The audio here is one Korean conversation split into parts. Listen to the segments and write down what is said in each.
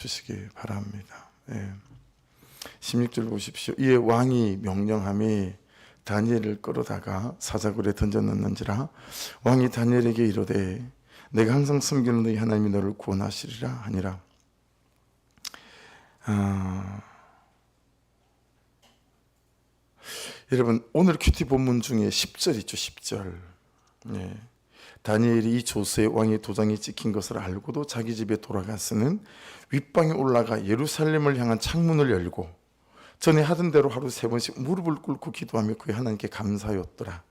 주시기 바랍니다. 16절 보십시오. 이에 왕이 명령함이 다니엘을 끌어다가 사자굴에 던져넣는지라. 왕이 다니엘에게 이르되 내가 항상 섬기는 너희 하나님이 너를 구원하시리라 하니라. 여러분, 오늘 큐티 본문 중에 10절 있죠. 10절. 다니엘이 이 조서에 왕의 도장이 찍힌 것을 알고도 자기 집에 돌아가서는 윗방에 올라가 예루살렘을 향한 창문을 열고 전에 하던 대로 하루 3번씩 무릎을 꿇고 기도하며 그의 하나님께 감사하였더라.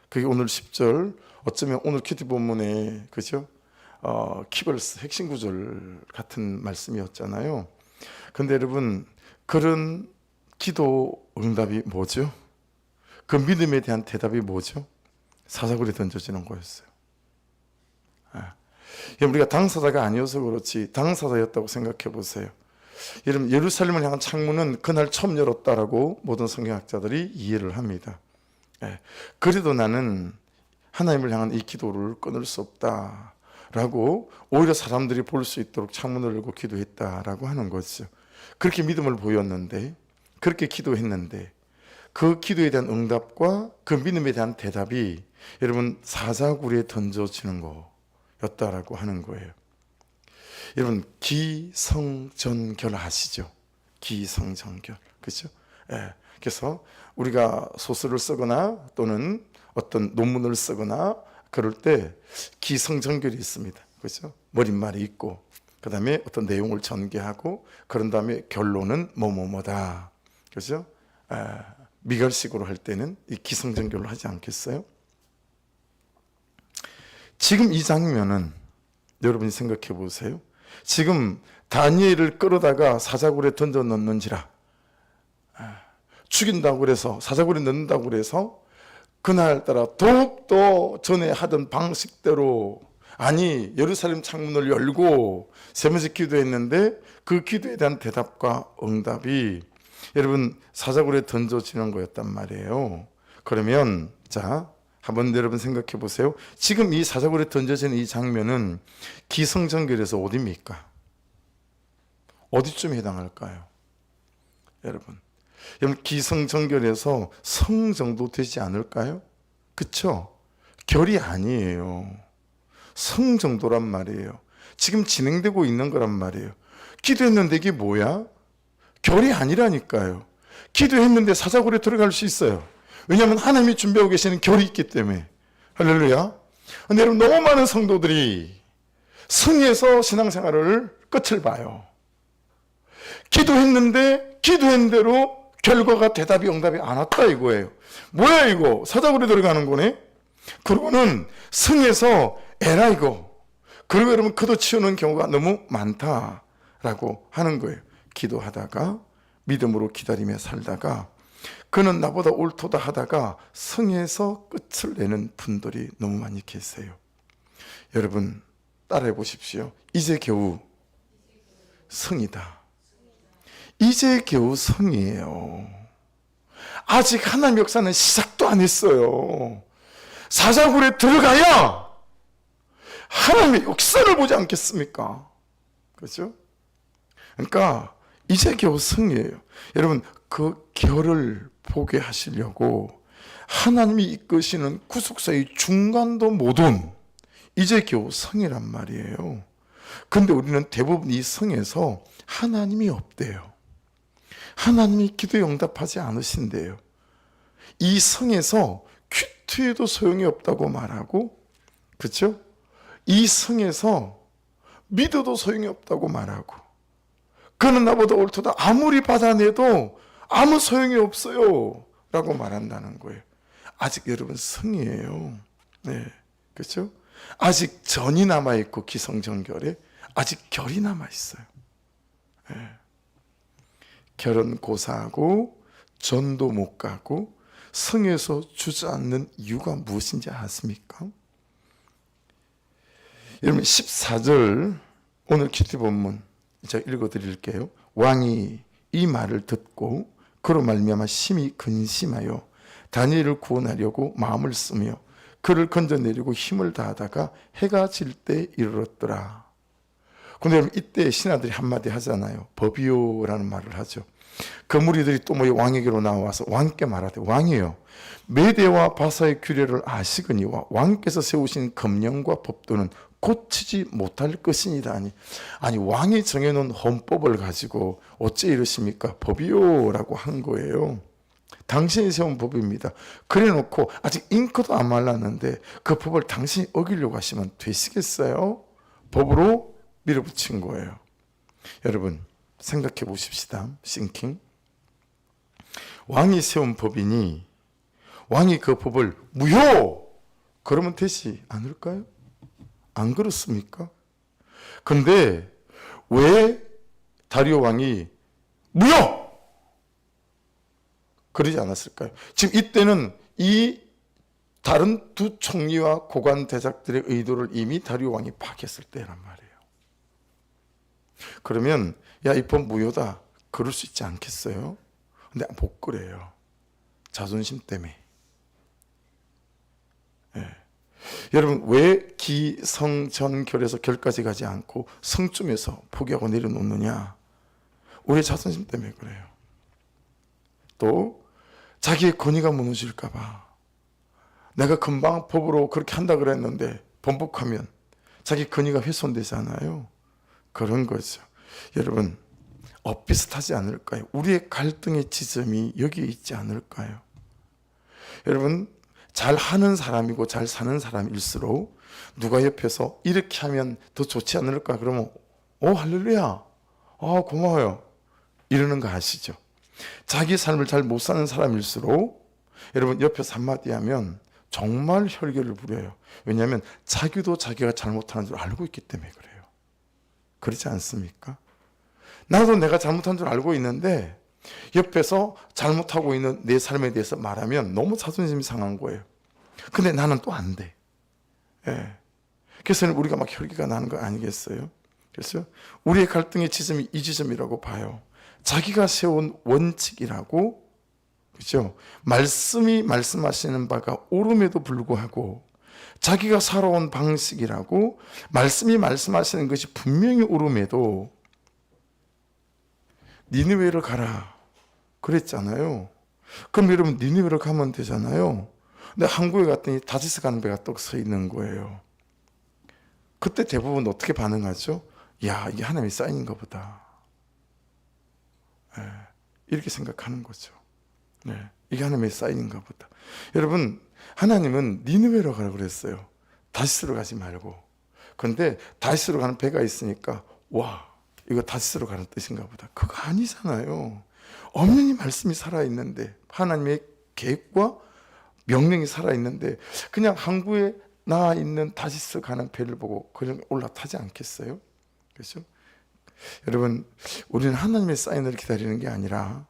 그게 오늘 10절, 어쩌면 오늘 큐티 본문의 그죠? 키버스 핵심 구절 같은 말씀이었잖아요. 근데 여러분, 그런 기도 응답이 뭐죠? 그 믿음에 대한 대답이 뭐죠? 사자굴에 던져지는 거였어요. 우리가 당사자가 아니어서 그렇지 당사자였다고 생각해 보세요. 여러분, 예루살렘을 향한 창문은 그날 처음 열었다라고 모든 성경학자들이 이해를 합니다. 그래도 나는 하나님을 향한 이 기도를 끊을 수 없다라고 오히려 사람들이 볼 수 있도록 창문을 열고 기도했다라고 하는 거죠. 그렇게 믿음을 보였는데, 그렇게 기도했는데 그 기도에 대한 응답과 그 믿음에 대한 대답이 여러분 사자굴에 던져지는 거였다라고 하는 거예요. 여러분, 기성전결 아시죠? 기성전결, 그렇죠? 그래서 우리가 소설을 쓰거나 또는 어떤 논문을 쓰거나 그럴 때 기성전결이 있습니다. 그렇죠? 머릿말이 있고 그 다음에 어떤 내용을 전개하고 그런 다음에 결론은 뭐뭐뭐다. 그렇죠? 미갈식으로 할 때는 이 기성전결을 하지 않겠어요? 지금 이 장면은 여러분이 생각해 보세요. 지금 다니엘을 끌어다가 사자굴에 던져 넣는지라, 죽인다고 그래서 사자굴에 넣는다고 그래서 그날따라 더욱더 전에 하던 방식대로, 아니 예루살렘 창문을 열고 3번씩 기도했는데 그 기도에 대한 대답과 응답이 여러분 사자굴에 던져지는 거였단 말이에요. 그러면 자, 한번 여러분 생각해 보세요. 지금 이 사자굴에 던져지는 이 장면은 기성전결에서 어디입니까? 어디쯤에 해당할까요? 여러분 기성전결에서 성 정도 되지 않을까요? 그쵸? 결이 아니에요. 성 정도란 말이에요. 지금 진행되고 있는 거란 말이에요. 기도했는데 이게 뭐야? 결이 아니라니까요. 기도했는데 사자굴에 들어갈 수 있어요. 왜냐하면 하나님이 준비하고 계시는 결이 있기 때문에. 할렐루야. 근데 여러분, 너무 많은 성도들이 성에서 신앙생활을 끝을 봐요. 기도했는데 기도한 대로 결과가 대답이 응답이 안 왔다 이거예요. 뭐야 이거? 사자굴에 들어가는 거네? 그러고는 성에서 에라 이거. 그리고 여러분 걷어치우는 경우가 너무 많다라고 하는 거예요. 기도하다가 믿음으로 기다리며 살다가 그는 나보다 옳도다 하다가 성에서 끝을 내는 분들이 너무 많이 계세요. 여러분 따라해 보십시오. 이제 겨우 성이다. 이제 겨우 성이에요. 아직 하나님 역사는 시작도 안 했어요. 사자굴에 들어가야 하나님의 역사를 보지 않겠습니까? 그렇죠? 그러니까 이제 겨우 성이에요. 여러분 그 결을 보게 하시려고 하나님이 이끄시는 구속사의 중간도 못 온 이제 겨우 성이란 말이에요. 근데 우리는 대부분 이 성에서 하나님이 없대요. 하나님이 기도에 응답하지 않으신대요. 이 성에서 큐티에도 소용이 없다고 말하고, 그렇죠? 이 성에서 믿어도 소용이 없다고 말하고, 그는 나보다 옳도다 아무리 받아내도 아무 소용이 없어요 라고 말한다는 거예요. 아직 여러분 성이에요. 네, 그렇죠? 아직 전이 남아있고 기성전결에 아직 결이 남아있어요. 네. 결은 고사하고 전도 못 가고 성에서 주저앉는 이유가 무엇인지 아십니까? 여러분 14절 오늘 큐티 본문 제가 읽어드릴게요. 왕이 이 말을 듣고 그로 말미암아 심히 근심하여 다니엘을 구원하려고 마음을 쓰며 그를 건져내리고 힘을 다하다가 해가 질 때 이르렀더라. 근데 여러분 이때 신하들이 한마디 하잖아요. 법이요라는 말을 하죠. 그 무리들이 또 뭐 왕에게로 나와서 왕께 말하되 왕이요 메대와 바사의 규례를 아시거니와 왕께서 세우신 금령과 법도는 고치지 못할 것이니라 하니. 아니 왕이 정해놓은 헌법을 가지고 어째 이러십니까? 법이요라고 한 거예요. 당신이 세운 법입니다. 그래놓고 아직 잉크도 안 말랐는데 그 법을 당신이 어기려고 하시면 되시겠어요? 법으로 밀어붙인 거예요. 여러분 생각해 보십시다. 싱킹. 왕이 세운 법이니 왕이 그 법을 무효! 그러면 되지 않을까요? 안 그렇습니까? 근데 왜 다리오 왕이 무효! 그러지 않았을까요? 지금 이때는 이 다른 두 총리와 고관 대작들의 의도를 이미 다리오 왕이 파악했을 때란 말이에요. 그러면 야, 이 법 무효다. 그럴 수 있지 않겠어요? 근데 못 그래요. 자존심 때문에. 예. 여러분 왜 기성전결에서 결까지 가지 않고 성쯤에서 포기하고 내려놓느냐? 우리의 자존심 때문에 그래요. 또 자기의 권위가 무너질까 봐. 내가 금방 법으로 그렇게 한다 그랬는데 번복하면 자기 권위가 훼손되잖아요. 그런 거죠. 여러분 비슷하지 않을까요? 우리의 갈등의 지점이 여기에 있지 않을까요? 여러분 잘하는 사람이고 잘 사는 사람일수록 누가 옆에서 이렇게 하면 더 좋지 않을까? 그러면 할렐루야, 고마워요 이러는 거 아시죠? 자기 삶을 잘 못 사는 사람일수록 여러분 옆에서 한마디 하면 정말 혈기를 부려요. 왜냐하면 자기도 자기가 잘못하는 줄 알고 있기 때문에 그래요. 그렇지 않습니까? 나도 내가 잘못한 줄 알고 있는데 옆에서 잘못하고 있는 내 삶에 대해서 말하면 너무 자존심이 상한 거예요. 근데 나는 또 안 돼. 예. 그래서 우리가 막 혈기가 나는 거 아니겠어요? 그래서 우리의 갈등의 지점이 이 지점이라고 봐요. 자기가 세운 원칙이라고, 그렇죠? 말씀이 말씀하시는 바가 옳음에도 불구하고 자기가 살아온 방식이라고 말씀이 말씀하시는 것이 분명히 옳음에도 니느웨를 가라 그랬잖아요. 그럼 여러분 니느웨를 가면 되잖아요. 근데 한국에 갔더니 다시스 가는 배가 떡 서 있는 거예요. 그때 대부분 어떻게 반응하죠? 야, 이게 하나님의 사인인가 보다. 네, 이렇게 생각하는 거죠. 네, 이게 하나님의 사인인가 보다. 여러분 하나님은 니느웨로 가라 그랬어요. 다시스로 가지 말고. 그런데 다시스로 가는 배가 있으니까 와, 이거 다시스로 가는 뜻인가 보다. 그거 아니잖아요. 엄연히 말씀이 살아있는데 하나님의 계획과 명령이 살아있는데 그냥 항구에 나와 있는 다시스 가는 배를 보고 그냥 올라타지 않겠어요? 그렇죠? 여러분 우리는 하나님의 사인을 기다리는 게 아니라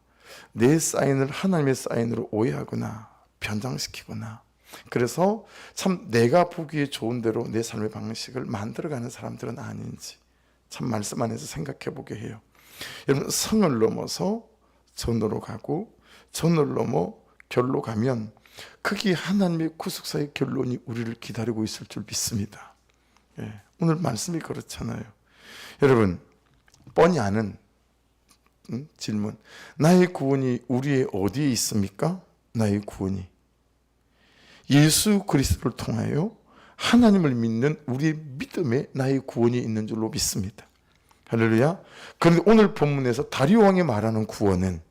내 사인을 하나님의 사인으로 오해하거나 변장시키거나 그래서 참 내가 보기에 좋은 대로 내 삶의 방식을 만들어가는 사람들은 아닌지 참 말씀 안에서 생각해 보게 해요. 여러분 성을 넘어서 전으로 가고 전을 넘어 결로 가면 그게 하나님의 구속사의 결론이 우리를 기다리고 있을 줄 믿습니다. 예, 오늘 말씀이 그렇잖아요. 여러분 뻔히 아는 질문, 나의 구원이 우리의 어디에 있습니까? 나의 구원이 예수 그리스도를 통하여 하나님을 믿는 우리의 믿음에 나의 구원이 있는 줄로 믿습니다. 할렐루야. 그런데 오늘 본문에서 다리오 왕이 말하는 구원은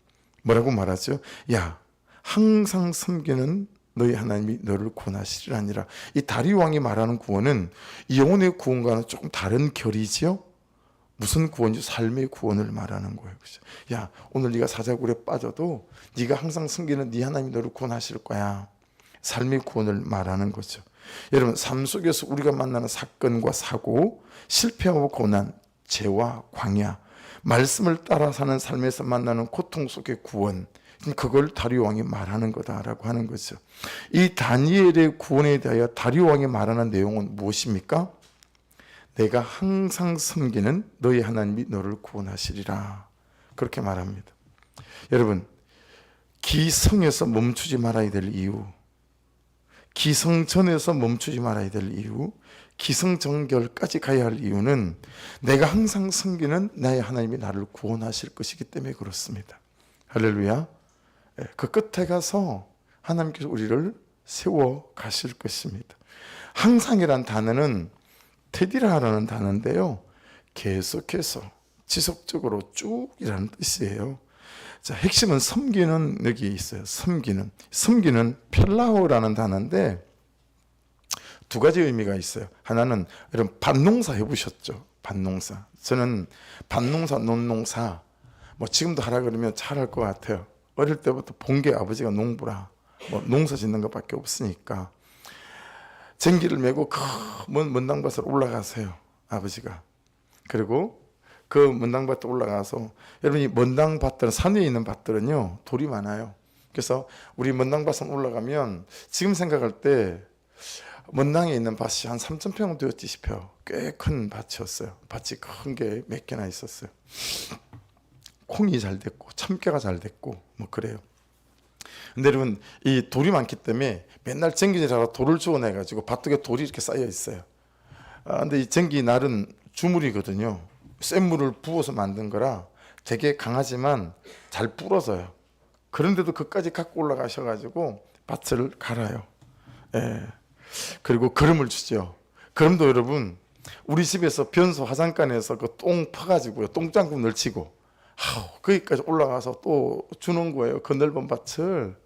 뭐라고 말하죠? 야, 항상 섬기는 너희 하나님이 너를 구원하시리라. 이 다리오 왕이 말하는 구원은 이 영혼의 구원과는 조금 다른 결이지요. 무슨 구원이죠? 삶의 구원을 말하는 거예요. 그렇죠? 야, 오늘 네가 사자굴에 빠져도 네가 항상 섬기는 네 하나님이 너를 구원하실 거야. 삶의 구원을 말하는 거죠. 여러분 삶 속에서 우리가 만나는 사건과 사고, 실패하고 고난, 죄와 광야, 말씀을 따라 사는 삶에서 만나는 고통 속의 구원, 그걸 다리오 왕이 말하는 거다라고 하는 거죠. 이 다니엘의 구원에 대하여 다리오 왕이 말하는 내용은 무엇입니까? 내가 항상 섬기는 너희 하나님이 너를 구원하시리라. 그렇게 말합니다. 여러분 기성에서 멈추지 말아야 될 이유, 기성전에서 멈추지 말아야 될 이유, 기승전결까지 가야 할 이유는 내가 항상 섬기는 나의 하나님이 나를 구원하실 것이기 때문에 그렇습니다. 할렐루야. 그 끝에 가서 하나님께서 우리를 세워 가실 것입니다. 항상이란 단어는 테디라라는 단어인데요, 계속해서 지속적으로 쭉이라는 뜻이에요. 자, 핵심은 섬기는 여기 있어요. 섬기는 펠라오라는 단어인데 두 가지 의미가 있어요. 하나는 여러분 밭농사 해보셨죠? 밭농사. 저는 밭농사, 논농사 뭐 지금도 하라 그러면 잘할 것 같아요. 어릴 때부터 본 게 아버지가 농부라 뭐 농사 짓는 것밖에 없으니까 쟁기를 메고 큰 먼당밭으로 올라가세요, 아버지가. 그리고 그 먼당밭에 올라가서 여러분이 먼당밭들은 산 위에 있는 밭들은요 돌이 많아요. 그래서 우리 먼당밭에 올라가면 지금 생각할 때 먼당에 있는 밭이 한 3,000평 되었지 싶어요. 꽤 큰 밭이었어요. 밭이 큰 게 몇 개나 있었어요. 콩이 잘 됐고 참깨가 잘 됐고 뭐 그래요. 근데 여러분 이 돌이 많기 때문에 맨날 쟁기질하러 돌을 주워내가지고 밭둑에 돌이 이렇게 쌓여 있어요. 근데 이 쟁기 날은 주물이거든요. 센 물을 부어서 만든 거라 되게 강하지만 잘 부러져요. 그런데도 그까지 갖고 올라가셔가지고 밭을 갈아요. 예. 그리고 거름을 주죠. 거름도 여러분 우리 집에서 변소 화장간에서 그 똥 퍼가지고요, 똥장구 널치고 거기까지 올라가서 또 주는 거예요, 그 넓은 밭을.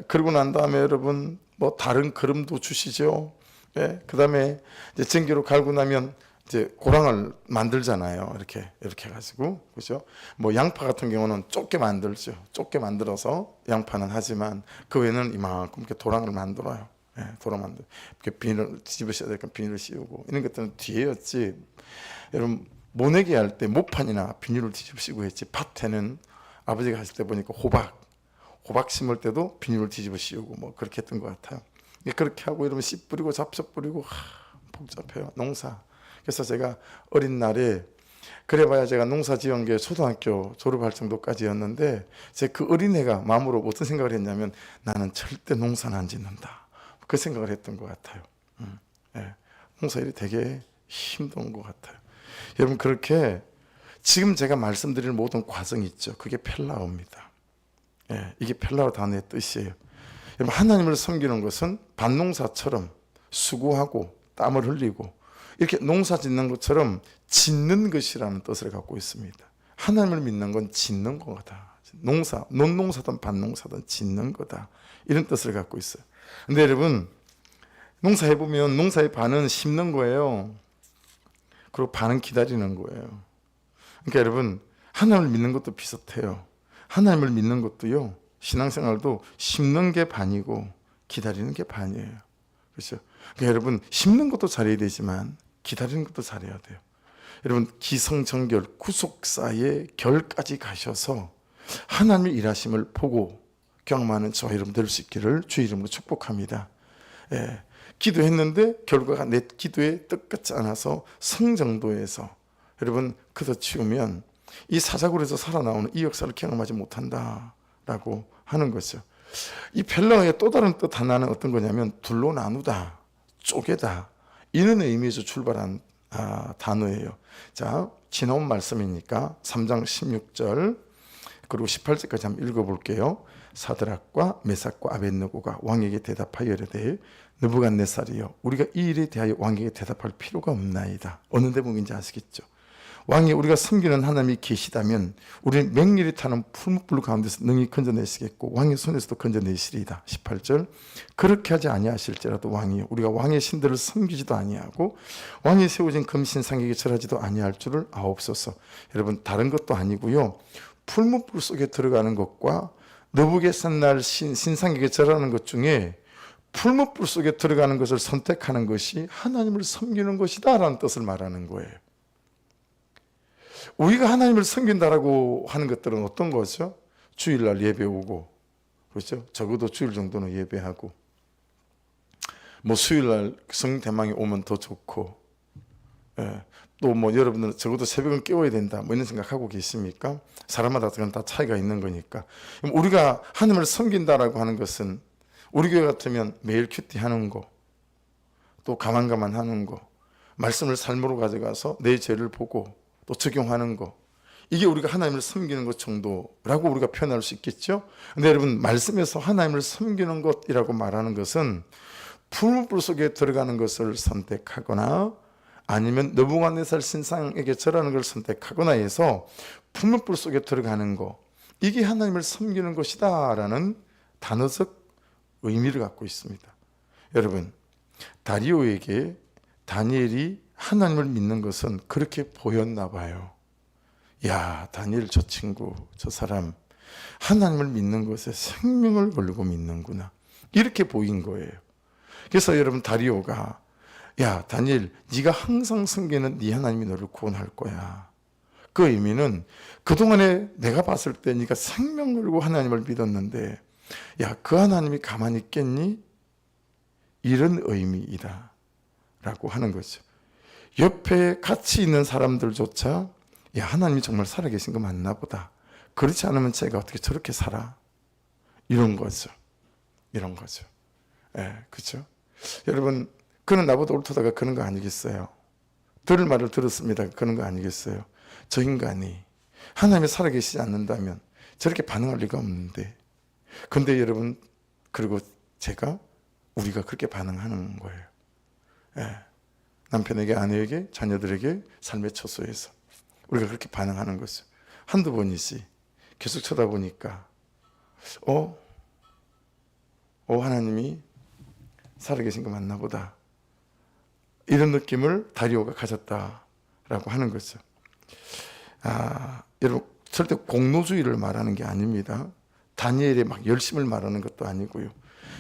그러고 난 다음에 여러분 뭐 다른 거름도 주시죠. 그 다음에 이제 쟁기로 갈고 나면 이제 고랑을 만들잖아요. 이렇게 해가지고, 그죠? 뭐 양파 같은 경우는 좁게 만들죠. 좁게 만들어서 양파는 하지만 그 외에는 이만큼 이렇게 도랑을 만들어요. 도랑 만들. 이렇게 비닐을 뒤집으셔야 되니까 비닐을 씌우고 이런 것들은 뒤에였지. 여러분 모내기 할 때 모판이나 비닐을 뒤집으시고 했지. 밭에는 아버지가 하실 때 보니까 호박 심을 때도 비닐을 뒤집어 씌우고 뭐 그렇게 했던 것 같아요. 그렇게 하고 이러면 씨 뿌리고 잡초 뿌리고 복잡해요, 농사. 그래서 제가 어린 날에 그래봐야 제가 농사 지은 게 초등학교 졸업할 정도까지였는데 제 그 어린애가 마음으로 어떤 생각을 했냐면 나는 절대 농사는 안 짓는다, 그 생각을 했던 것 같아요. 농사일이 되게 힘든 것 같아요. 여러분 그렇게 지금 제가 말씀드릴 모든 과정이 있죠. 그게 펠라오입니다. 이게 펠라오 단어의 뜻이에요. 여러분 하나님을 섬기는 것은 밭농사처럼 수고하고 땀을 흘리고 이렇게 농사 짓는 것처럼 짓는 것이라는 뜻을 갖고 있습니다. 하나님을 믿는 건 짓는 거다. 논농사든 밭농사든 짓는 거다, 이런 뜻을 갖고 있어요. 근데 여러분 농사해보면 농사의 반은 심는 거예요. 그리고 반은 기다리는 거예요. 그러니까 여러분 하나님을 믿는 것도 비슷해요. 하나님을 믿는 것도요, 신앙생활도 심는 게 반이고 기다리는 게 반이에요. 그렇죠? 그러니까 여러분 심는 것도 잘해야 되지만 기다리는 것도 잘해야 돼요. 여러분 기성정결 구속사의 결까지 가셔서 하나님의 일하심을 보고 경험하는 저와 여러분 될 수 있기를 주의 이름으로 축복합니다. 기도했는데 결과가 내 기도에 뜻같지 않아서 성정도에서 여러분 그저 치우면 이 사자굴에서 살아나오는 이 역사를 경험하지 못한다라고 하는 거죠. 이 펠라의 또 다른 뜻 하나는 어떤 거냐면 둘로 나누다, 쪼개다, 이런 의미에서 출발한 단어예요. 자, 지나온 말씀이니까 3장 16절 그리고 18절까지 한번 읽어볼게요. 사드락과 메삭과 아벳느고가 왕에게 대답하여 이르되 느부갓네살이여, 우리가 이 일에 대하여 왕에게 대답할 필요가 없나이다. 어느 대목인지 아시겠죠? 왕이 우리가 섬기는 하나님이 계시다면 우리는 맹렬히 타는 풀무불 가운데서 능히 건져내시겠고 왕의 손에서도 건져내시리이다. 18절 그렇게 하지 아니하실지라도 왕이 우리가 왕의 신들을 섬기지도 아니하고 왕이 세워진 금신상에게 절하지도 아니할 줄을 아옵소서. 여러분 다른 것도 아니고요, 풀무불 속에 들어가는 것과 느부갓네살 신상에게 절하는 것 중에 풀무불 속에 들어가는 것을 선택하는 것이 하나님을 섬기는 것이다 라는 뜻을 말하는 거예요. 우리가 하나님을 섬긴다라고 하는 것들은 어떤 거죠? 주일날 예배 오고, 그렇죠? 적어도 주일 정도는 예배하고, 뭐 수요일날 성대망이 오면 더 좋고, 또 뭐 여러분들은 적어도 새벽은 깨워야 된다, 뭐 이런 생각하고 계십니까? 사람마다 그건 다 차이가 있는 거니까. 우리가 하나님을 섬긴다라고 하는 것은 우리 교회 같으면 매일 큐티 하는 거, 또 가만가만하는 거, 말씀을 삶으로 가져가서 내 죄를 보고 또 적용하는 거, 이게 우리가 하나님을 섬기는 것 정도라고 우리가 표현할 수 있겠죠. 근데 여러분, 말씀에서 하나님을 섬기는 것이라고 말하는 것은 풀무불 속에 들어가는 것을 선택하거나 아니면 느부갓네살 신상에게 절하는 걸 선택하거나 해서 풀무불 속에 들어가는 거, 이게 하나님을 섬기는 것이다 라는 단어적 의미를 갖고 있습니다. 여러분, 다리오에게 다니엘이 하나님을 믿는 것은 그렇게 보였나 봐요. 야, 다니엘 저 친구, 저 사람 하나님을 믿는 것에 생명을 걸고 믿는구나, 이렇게 보인 거예요. 그래서 여러분, 다리오가 야, 다니엘, 네가 항상 섬기는 네 하나님이 너를 구원할 거야. 그 의미는 그동안에 내가 봤을 때 네가 생명 걸고 하나님을 믿었는데, 야, 그 하나님이 가만히 있겠니? 이런 의미이다 라고 하는 거죠. 옆에 같이 있는 사람들조차 야, 하나님이 정말 살아계신 거 맞나 보다, 그렇지 않으면 제가 어떻게 저렇게 살아? 이런 거죠. 이런 거죠. 그렇죠? 여러분, 그는 나보다 옳다가 그런 거 아니겠어요? 들을 말을 들었습니다, 그런 거 아니겠어요? 저 인간이 하나님이 살아계시지 않는다면 저렇게 반응할 리가 없는데, 근데 여러분, 그리고 우리가 그렇게 반응하는 거예요. 남편에게, 아내에게, 자녀들에게 삶의 처소에서 우리가 그렇게 반응하는 거죠. 한두 번이지 계속 쳐다보니까 하나님이 살아계신 거 맞나 보다, 이런 느낌을 다리오가 가졌다라고 하는 거죠. 여러분, 절대 공로주의를 말하는 게 아닙니다. 다니엘의 막 열심을 말하는 것도 아니고요.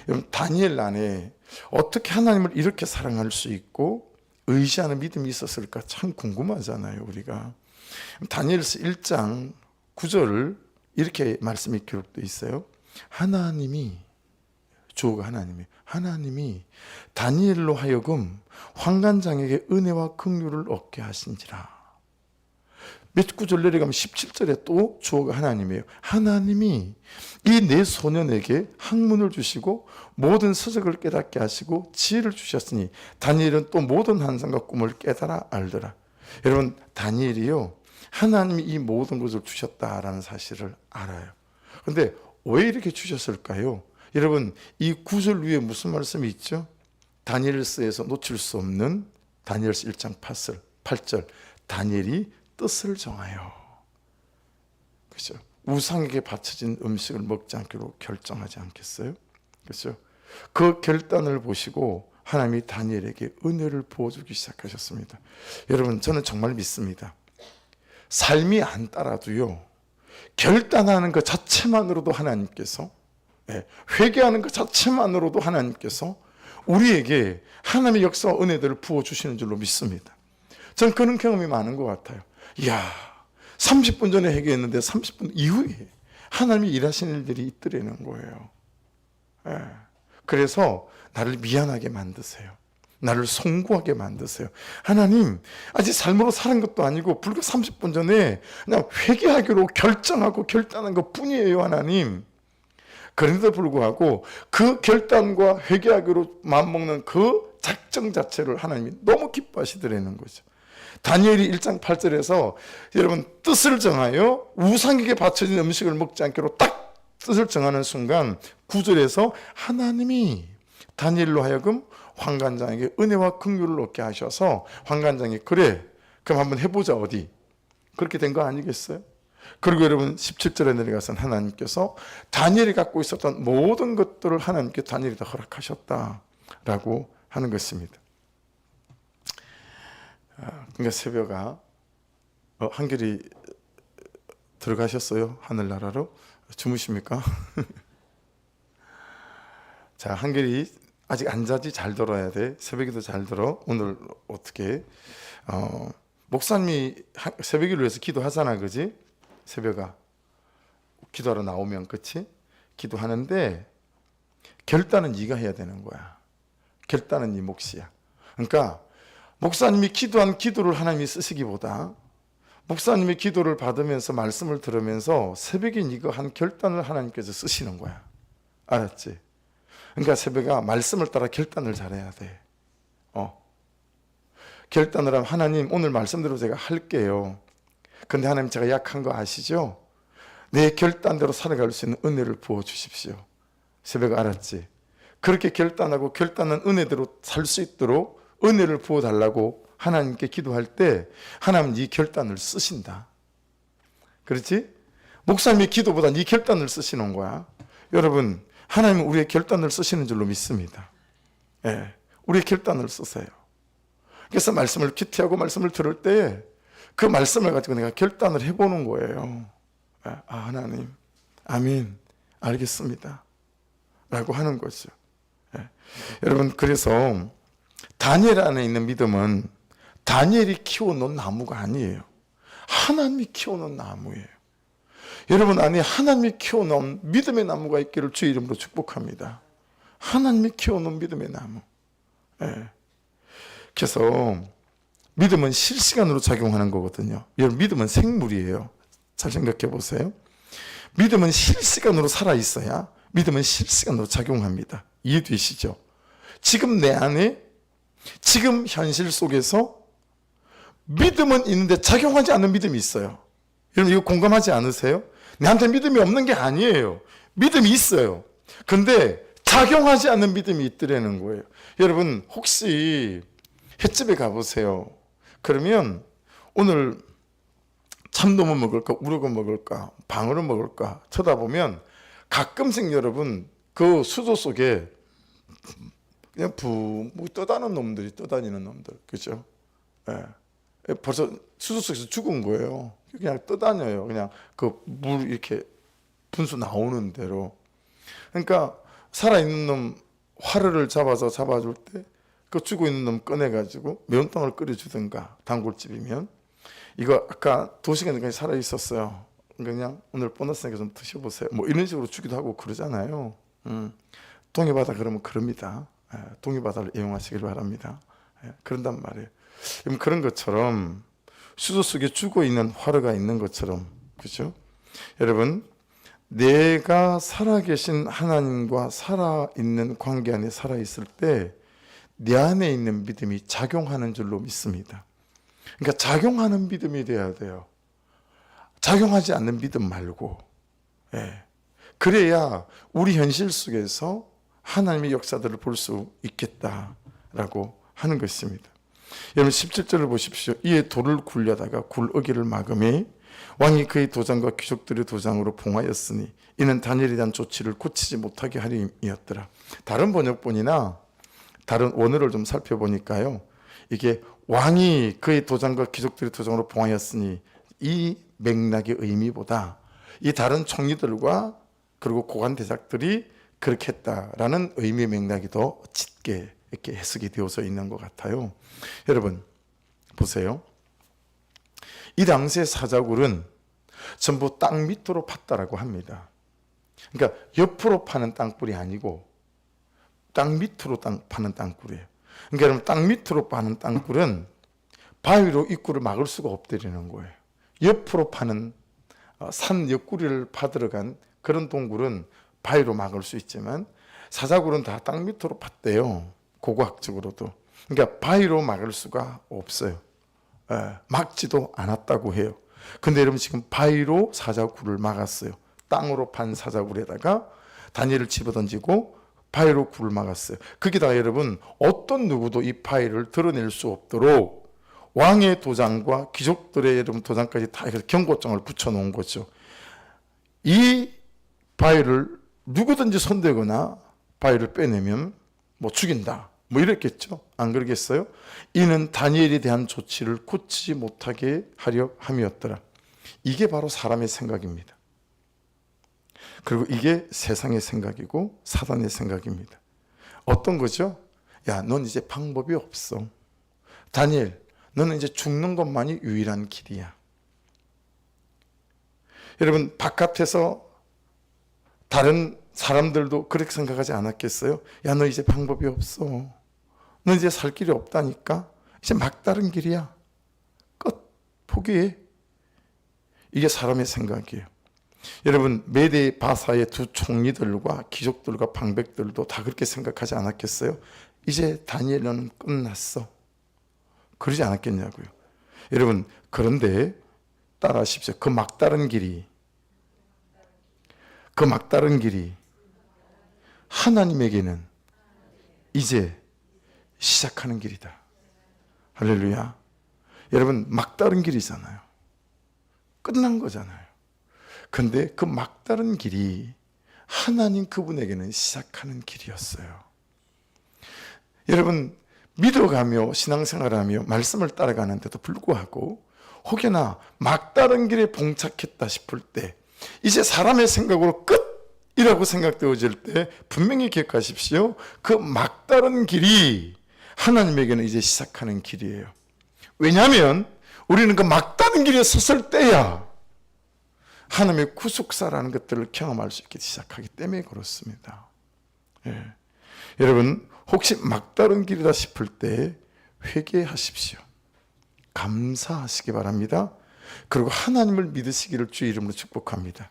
여러분, 다니엘 안에 어떻게 하나님을 이렇게 사랑할 수 있고 의지하는 믿음이 있었을까 참 궁금하잖아요, 우리가. 다니엘서 1장 9절 이렇게 말씀이 기록되어 있어요. 주어가 하나님이 다니엘로 하여금 환관장에게 은혜와 긍휼을 얻게 하신지라. 몇 구절 내려가면 17절에 또 주어가 하나님이에요. 하나님이 이 네 소년에게 학문을 주시고 모든 서적을 깨닫게 하시고 지혜를 주셨으니 다니엘은 또 모든 환상과 꿈을 깨달아 알더라. 여러분, 다니엘이요, 하나님이 이 모든 것을 주셨다라는 사실을 알아요. 그런데 왜 이렇게 주셨을까요? 여러분, 이 구절 위에 무슨 말씀이 있죠? 다니엘서에서 놓칠 수 없는 다니엘서 1장 8절, 다니엘이 뜻을 정하여, 그렇죠? 우상에게 바쳐진 음식을 먹지 않기로 결정하지 않겠어요? 그렇죠? 그 결단을 보시고 하나님이 다니엘에게 은혜를 부어주기 시작하셨습니다. 여러분, 저는 정말 믿습니다. 삶이 안 따라도요, 결단하는 것 자체만으로도 하나님께서, 회개하는 것 자체만으로도 하나님께서 우리에게 하나님의 역사와 은혜들을 부어주시는 줄로 믿습니다. 저는 그런 경험이 많은 것 같아요. 이야, 30분 전에 회개했는데 30분 이후에 하나님이 일하시는 일들이 있더라는 거예요. 그래서 나를 미안하게 만드세요. 나를 송구하게 만드세요. 하나님, 아직 삶으로 사는 것도 아니고 불과 30분 전에 그냥 회개하기로 결정하고 결단한 것 뿐이에요, 하나님. 그런데도 불구하고 그 결단과 회개하기로 마음먹는 그 작정 자체를 하나님이 너무 기뻐하시더라는 거죠. 다니엘이 1장 8절에서 여러분, 뜻을 정하여 우상에게 바쳐진 음식을 먹지 않기로 딱 뜻을 정하는 순간 9절에서 하나님이 다니엘로 하여금 환관장에게 은혜와 긍휼을 얻게 하셔서 환관장이 그래, 그럼 한번 해보자, 어디, 그렇게 된 거 아니겠어요? 그리고 여러분, 17절에 내려가서는 하나님께서 다니엘이 갖고 있었던 모든 것들을 하나님께 다니엘에게 허락하셨다라고 하는 것입니다. 그러니까 새벽아, 한결이 들어가셨어요? 하늘나라로? 주무십니까? 자, 한결이 아직 안 자지? 잘 들어야 돼. 새벽에도 잘 들어. 오늘 어떻게 목사님이 새벽을 위해서 기도하잖아, 그지? 새벽아, 기도하러 나오면, 그치? 기도하는데 결단은 네가 해야 되는 거야. 결단은 네 몫이야. 그러니까 목사님이 기도한 기도를 하나님이 쓰시기보다 목사님의 기도를 받으면서 말씀을 들으면서 새벽에 네가 한 결단을 하나님께서 쓰시는 거야. 알았지? 그러니까 새벽아, 말씀을 따라 결단을 잘해야 돼. 결단을 하면 하나님 오늘 말씀대로 제가 할게요. 근데 하나님 제가 약한 거 아시죠? 내 결단대로 살아갈 수 있는 은혜를 부어주십시오. 새벽 알았지? 그렇게 결단하고 결단한 은혜대로 살 수 있도록 은혜를 부어달라고 하나님께 기도할 때 하나님 네 결단을 쓰신다. 그렇지? 목사님의 기도보다 네 결단을 쓰시는 거야. 여러분, 하나님은 우리의 결단을 쓰시는 줄로 믿습니다. 예, 우리의 결단을 쓰세요. 그래서 말씀을 큐티하고 말씀을 들을 때 그 말씀을 가지고 내가 결단을 해보는 거예요. 하나님, 아멘, 알겠습니다 라고 하는 거죠. 여러분, 그래서 다니엘 안에 있는 믿음은 다니엘이 키워놓은 나무가 아니에요. 하나님이 키워놓은 나무예요. 여러분 안에 하나님이 키워놓은 믿음의 나무가 있기를 주의 이름으로 축복합니다. 하나님이 키워놓은 믿음의 나무. 그래서 믿음은 실시간으로 작용하는 거거든요. 여러분, 믿음은 생물이에요. 잘 생각해 보세요. 믿음은 실시간으로 살아있어야 믿음은 실시간으로 작용합니다. 이해되시죠? 지금 내 안에, 지금 현실 속에서 믿음은 있는데 작용하지 않는 믿음이 있어요. 여러분, 이거 공감하지 않으세요? 내한테 믿음이 없는 게 아니에요. 믿음이 있어요. 근데 작용하지 않는 믿음이 있더라는 거예요. 여러분, 혹시 횟집에 가보세요. 그러면 오늘 참돔을 먹을까, 우럭을 먹을까, 방어를 먹을까 쳐다보면 가끔씩 여러분 그 수조 속에 그냥 붕 떠다니는 놈들이 떠다니는 놈들, 그죠? 벌써 수조 속에서 죽은 거예요. 그냥 떠다녀요. 그냥 그 물 이렇게 분수 나오는 대로. 그러니까 살아있는 놈 화르를 잡아줄 때 그 죽어 있는 놈 꺼내가지고 매운탕을 끓여주든가, 단골집이면. 이거 아까 2시간까지 살아있었어요. 그냥 오늘 보너스니까 좀 드셔보세요. 뭐 이런 식으로 주기도 하고 그러잖아요. 동해바다 그러면 그럽니다. 동해바다를 이용하시길 바랍니다. 그런단 말이에요. 그런 것처럼 수조 속에 죽어 있는 화르가 있는 것처럼, 그죠? 여러분, 내가 살아계신 하나님과 살아있는 관계 안에 살아있을 때 내 안에 있는 믿음이 작용하는 줄로 믿습니다. 그러니까 작용하는 믿음이 돼야 돼요. 작용하지 않는 믿음 말고. 그래야 우리 현실 속에서 하나님의 역사들을 볼 수 있겠다라고 하는 것입니다. 여러분 17절을 보십시오. 이에 돌을 굴려다가 굴어기를 막음에 왕이 그의 도장과 귀족들의 도장으로 봉하였으니 이는 다니엘에 대한 조치를 고치지 못하게 하림이었더라. 다른 번역본이나 다른 원어를 좀 살펴보니까요, 이게 왕이 그의 도장과 귀족들의 도장으로 봉하였으니 이 맥락의 의미보다 이 다른 총리들과 그리고 고관 대작들이 그렇게 했다라는 의미의 맥락이 더 짙게 이렇게 해석이 되어져 있는 것 같아요. 여러분 보세요. 이 당시의 사자굴은 전부 땅 밑으로 팠다라고 합니다. 그러니까 옆으로 파는 땅굴이 아니고 땅 밑으로 파는 땅굴이에요. 그러니까 여러분, 땅 밑으로 파는 땅굴은 바위로 입구를 막을 수가 없다는 거예요. 옆으로 파는 산 옆구리를 파들어간 그런 동굴은 바위로 막을 수 있지만 사자굴은 다 땅 밑으로 팠대요. 고고학적으로도. 그러니까 바위로 막을 수가 없어요. 막지도 않았다고 해요. 근데 여러분 지금 바위로 사자굴을 막았어요. 땅으로 판 사자굴에다가 다니엘을 집어던지고 바위로 굴을 막았어요. 거기다가 여러분 어떤 누구도 이 바위를 드러낼 수 없도록 왕의 도장과 귀족들의 여러분 도장까지 다 경고장을 붙여놓은 거죠. 이 바위를 누구든지 손대거나 바위를 빼내면 뭐 죽인다, 뭐 이랬겠죠. 안 그러겠어요? 이는 다니엘에 대한 조치를 고치지 못하게 하려 함이었더라. 이게 바로 사람의 생각입니다. 그리고 이게 세상의 생각이고 사단의 생각입니다. 어떤 거죠? 야, 넌 이제 방법이 없어. 다니엘, 너는 이제 죽는 것만이 유일한 길이야. 여러분 바깥에서 다른 사람들도 그렇게 생각하지 않았겠어요? 야, 너 이제 방법이 없어. 너 이제 살 길이 없다니까. 이제 막다른 길이야. 끝. 포기해. 이게 사람의 생각이에요. 여러분 메대 바사의 두 총리들과 귀족들과 방백들도 다 그렇게 생각하지 않았겠어요? 이제 다니엘은 끝났어. 그러지 않았겠냐고요. 여러분, 그런데 따라하십시오. 그 막다른 길이 하나님에게는 이제 시작하는 길이다. 할렐루야. 여러분, 막다른 길이잖아요. 끝난 거잖아요. 근데 그 막다른 길이 하나님 그분에게는 시작하는 길이었어요. 여러분, 믿어가며 신앙생활하며 말씀을 따라가는데도 불구하고 혹여나 막다른 길에 봉착했다 싶을 때, 이제 사람의 생각으로 끝이라고 생각되어질 때 분명히 기억하십시오. 그 막다른 길이 하나님에게는 이제 시작하는 길이에요. 왜냐하면 우리는 그 막다른 길에 섰을 때야 하나님의 구속사라는 것들을 경험할 수 있기 시작하기 때문에 그렇습니다. 예. 여러분, 혹시 막다른 길이다 싶을 때 회개하십시오. 감사하시기 바랍니다. 그리고 하나님을 믿으시기를 주의 이름으로 축복합니다.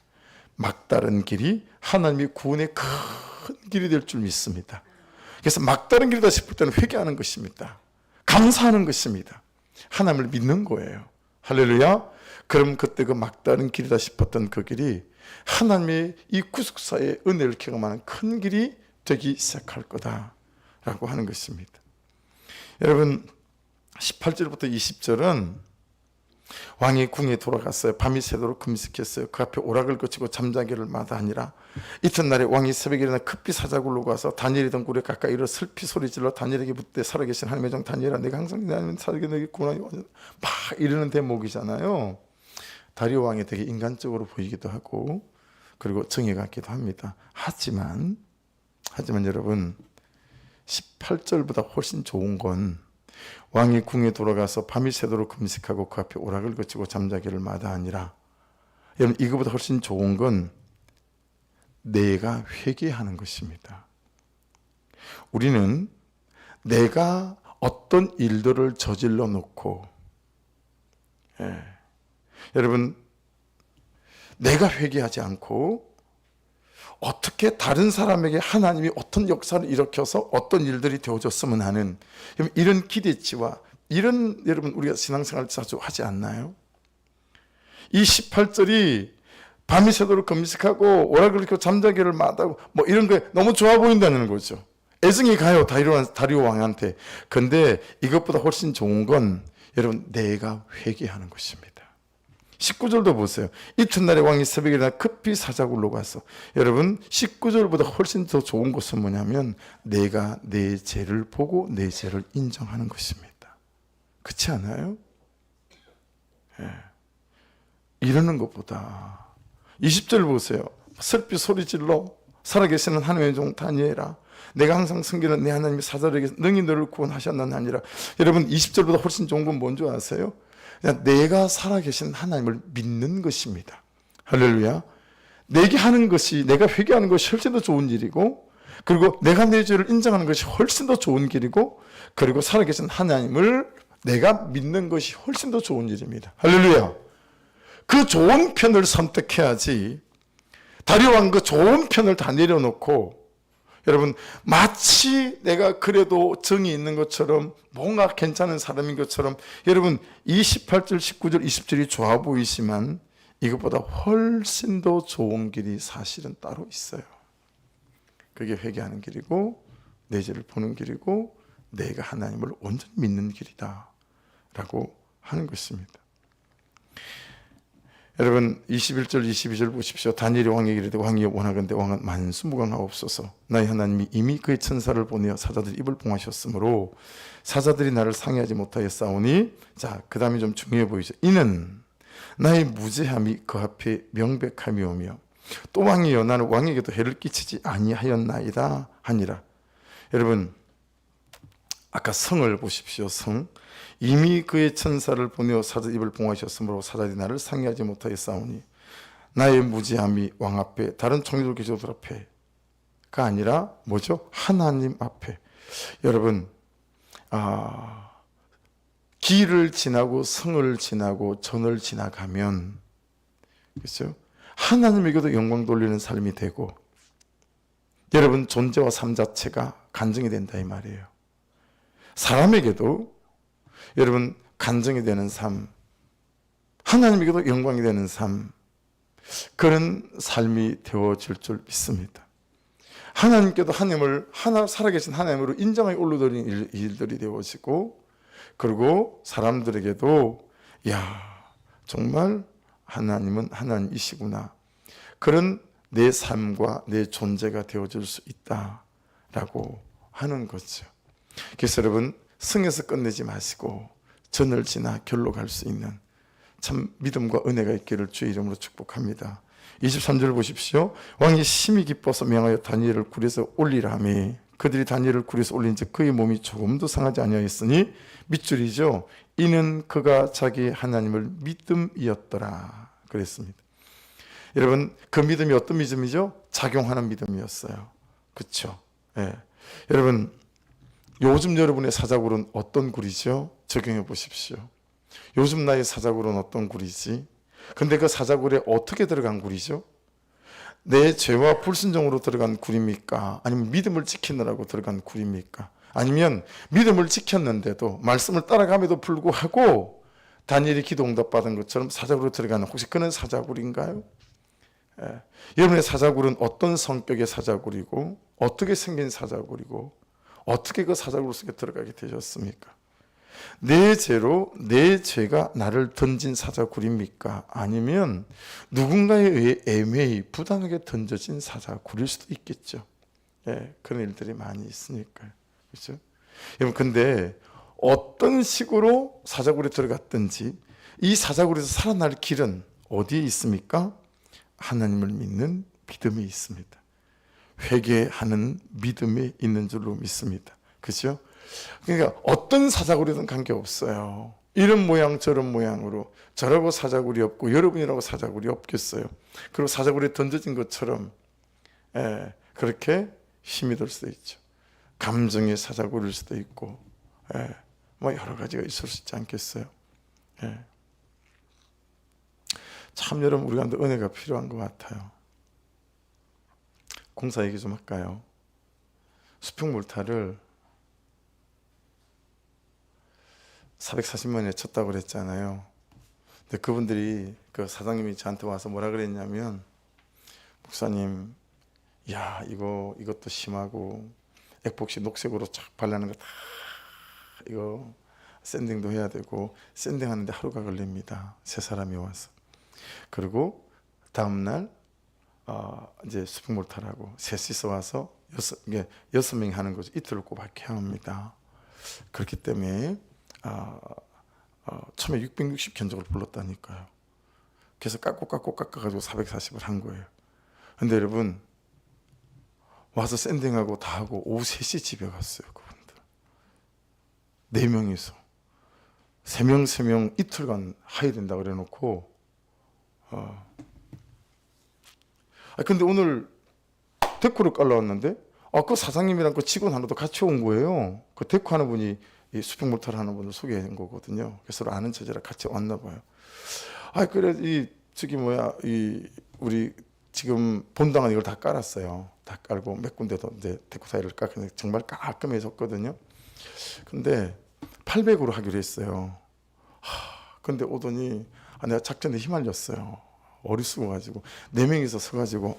막다른 길이 하나님의 구원의 큰 길이 될 줄 믿습니다. 그래서 막다른 길이다 싶을 때는 회개하는 것입니다. 감사하는 것입니다. 하나님을 믿는 거예요. 할렐루야. 그럼 그때 그 막다른 길이다 싶었던 그 길이 하나님의 이 구속사의 은혜를 경험하는 큰 길이 되기 시작할 거다라고 하는 것입니다. 여러분, 18절부터 20절은 왕이 궁에 돌아갔어요. 밤이 새도록 금식했어요. 그 앞에 오락을 거치고 잠자기를 마다하니라. 이튿날에 왕이 새벽에 일어나 급히 사자굴로 가서 다니엘이 있던 굴에 가까이 이르러 슬피 소리질러 다니엘에게 묻되 살아계신 하나님의 종 다니엘아, 내가 항상 하나님 살아계시구나 막 이러는 대목이잖아요. 다리오 왕이 되게 인간적으로 보이기도 하고 그리고 정이 같기도 합니다. 하지만 여러분, 18절보다 훨씬 좋은 건 왕이 궁에 돌아가서 밤이 새도록 금식하고 그 앞에 오락을 거치고 잠자기를 마다하니라. 여러분, 이거보다 훨씬 좋은 건 내가 회개하는 것입니다. 우리는 내가 어떤 일들을 저질러 놓고, 여러분, 내가 회개하지 않고 어떻게 다른 사람에게 하나님이 어떤 역사를 일으켜서 어떤 일들이 되어졌으면 하는 이런 기대치와 이런, 여러분, 우리가 신앙생활 자주 하지 않나요? 이 18절이 밤이 새도록 금식하고 오락을 켜고 잠자기를 마다하고 뭐 이런 거 너무 좋아 보인다는 거죠. 애정이 가요, 다리오 왕한테. 근데 이것보다 훨씬 좋은 건 여러분, 내가 회개하는 것입니다. 19절도 보세요. 이튿날에 왕이 새벽에 일어나 급히 사자굴로 가서, 여러분, 19절보다 훨씬 더 좋은 것은 뭐냐면 내가 내 죄를 보고 내 죄를 인정하는 것입니다. 그렇지 않아요? 이러는 것보다 20절 보세요. 슬피 소리질러 살아계시는 하나님의 종 다니엘아, 내가 항상 섬기는 내 하나님의 사자들에게 능히 너를 구원하셨나니 아니라. 여러분, 20절보다 훨씬 좋은 건 뭔지 아세요? 내가 살아계신 하나님을 믿는 것입니다. 할렐루야. 내게 하는 것이, 내가 회개하는 것이 훨씬 더 좋은 일이고, 그리고 내가 내 죄를 인정하는 것이 훨씬 더 좋은 길이고, 그리고 살아계신 하나님을 내가 믿는 것이 훨씬 더 좋은 일입니다. 할렐루야. 그 좋은 편을 선택해야지 다리오 왕 그 좋은 편을 다 내려놓고, 여러분, 마치 내가 그래도 정이 있는 것처럼 뭔가 괜찮은 사람인 것처럼, 여러분, 28절, 19절, 20절이 좋아 보이지만 이것보다 훨씬 더 좋은 길이 사실은 따로 있어요. 그게 회개하는 길이고 내 죄를 보는 길이고 내가 하나님을 온전히 믿는 길이다 라고 하는 것입니다. 여러분, 21절 22절 보십시오. 다니엘이 왕에게 이르되 왕이 원하건대 왕은 만수무강하옵소서. 나의 하나님이 이미 그의 천사를 보내어 사자들이 입을 봉하셨으므로 사자들이 나를 상해하지 못하여 싸우니. 자, 그 다음에 좀 중요해 보이죠. 이는 나의 무죄함이 그 앞에 명백함이오며 또 왕이여 나는 왕에게도 해를 끼치지 아니하였나이다 하니라. 여러분, 아까 성을 보십시오. 성. 이미 그의 천사를 보내어 사자 입을 봉하셨으므로 사자들이 나를 상해하지 못하여 싸우니. 나의 무죄함이 왕 앞에, 다른 총리들 귀족들 앞에가 아니라 뭐죠? 하나님 앞에. 여러분, 길을 지나고 성을 지나고 전을 지나가면, 그렇죠? 하나님에게도 영광 돌리는 삶이 되고, 여러분, 존재와 삶 자체가 간증이 된다 이 말이에요. 사람에게도 여러분 간증이 되는 삶, 하나님에게도 영광이 되는 삶, 그런 삶이 되어질 줄 믿습니다. 하나님께도 하나님을 살아계신 하나님으로 인정하게 올려드리는 일들이 되어지고, 그리고 사람들에게도 야, 정말 하나님은 하나님이시구나, 그런 내 삶과 내 존재가 되어질 수 있다라고 하는 거죠. 그래서 여러분, 승에서 끝내지 마시고 전을 지나 결로 갈 수 있는 참 믿음과 은혜가 있기를 주의 이름으로 축복합니다. 23절 보십시오. 왕이 심히 기뻐서 명하여 다니엘을 굴에서 올리라 하매 그들이 다니엘을 굴에서 올린즉 그의 몸이 조금도 상하지 아니하였으니, 밑줄이죠. 이는 그가 자기 하나님을 믿음이었더라 그랬습니다. 여러분, 그 믿음이 어떤 믿음이죠? 작용하는 믿음이었어요. 그렇죠? 예. 여러분, 요즘 여러분의 사자굴은 어떤 굴이죠? 적용해 보십시오. 요즘 나의 사자굴은 어떤 굴이지? 근데 그 사자굴에 어떻게 들어간 굴이죠? 내 죄와 불순종으로 들어간 굴입니까? 아니면 믿음을 지키느라고 들어간 굴입니까? 아니면 믿음을 지켰는데도 말씀을 따라감에도 불구하고 다니엘이 기도 응답받은 것처럼 사자굴로 들어가는, 혹시 그는 사자굴인가요? 예. 여러분의 사자굴은 어떤 성격의 사자굴이고 어떻게 생긴 사자굴이고 어떻게 그 사자굴 속에 들어가게 되셨습니까? 내 죄로 내 죄가 나를 던진 사자굴입니까? 아니면 누군가에 의해 애매히 부당하게 던져진 사자굴일 수도 있겠죠. 예, 그런 일들이 많이 있으니까요. 그렇죠? 여러분, 근데 어떤 식으로 사자굴에 들어갔든지 이 사자굴에서 살아날 길은 어디에 있습니까? 하나님을 믿는 믿음이 있습니다. 회개하는 믿음이 있는 줄로 믿습니다. 그렇죠? 그러니까 어떤 사자굴이든 관계없어요. 이런 모양 저런 모양으로, 저라고 사자굴이 없고 여러분이라고 사자굴이 없겠어요. 그리고 사자굴에 던져진 것처럼 그렇게 힘이 들 수도 있죠. 감정의 사자굴일 수도 있고, 뭐 여러 가지가 있을 수 있지 않겠어요. 참 여러분, 우리가 은혜가 필요한 것 같아요. 공사 얘기 좀 할까요? 수평몰타를 440만 원에 쳤다고 그랬잖아요. 근데 그분들이, 그 사장님이 저한테 와서 뭐라 그랬냐면, 목사님, 야, 이것도 심하고 액복시 녹색으로 쫙 발라는 거 다 이거 샌딩도 해야 되고 샌딩하는데 하루가 걸립니다. 세 사람이 와서. 그리고 다음날 이제 수평몰타라고 셋이서 와서 여섯 명이 하는 거죠. 이틀을 꼬박 해야 합니다. 그렇기 때문에 처음에 660 견적을 불렀다니까요. 그래서 깎아가지고 440을 한 거예요. 근데 여러분, 와서 샌딩하고 다 하고 오후 3시 집에 갔어요. 그분들 4명이서 3명 이틀간 하야 된다 그래 놓고 근데 오늘 데코를 깔라왔는데 그 사장님이랑 그 직원 하나도 같이 온 거예요. 그 데코 하는 분이 이 수평몰타를 하는 분을 소개한 거거든요. 그래서 서로 아는 처제라 같이 왔나 봐요. 그래, 우리 지금 본당은 이걸 다 깔았어요. 다 깔고 몇 군데도 이제 데코 타일을 깎는데 정말 깔끔해졌거든요. 근데 800으로 하기로 했어요. 근데 오더니 내가 작전에 휘말렸어요. 어리숙어가지고 4명이서 서가지고